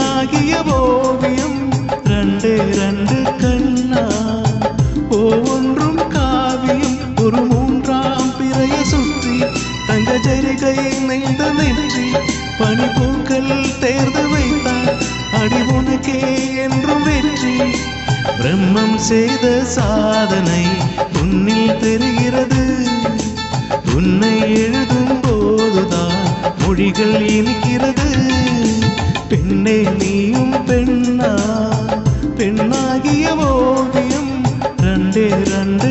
பெண்ணாகிய ஓவியம் ரெண்டே ரெண்டு கண்ணா ஒவ்வொன்றும் காவியம் ஒரு மூன்றாம் பிறைய சுற்றி தங்க ஜரிகை நெய்த நெற்றி பனிப்பூக்கள் தேர்ந்து வைத்தார் அடி உனக்கே என்றும் வெற்றி பிரம்மம் செய்த சாதனை உன்னில் தெரிகிறது உன்னை எழுதும் போதுதான் மொழிகள் இனிக்கிறது பெண்ணே நீயும் பெண்ணா பெண்ணாகிய ஓவியம் ரெண்டே ரெண்டு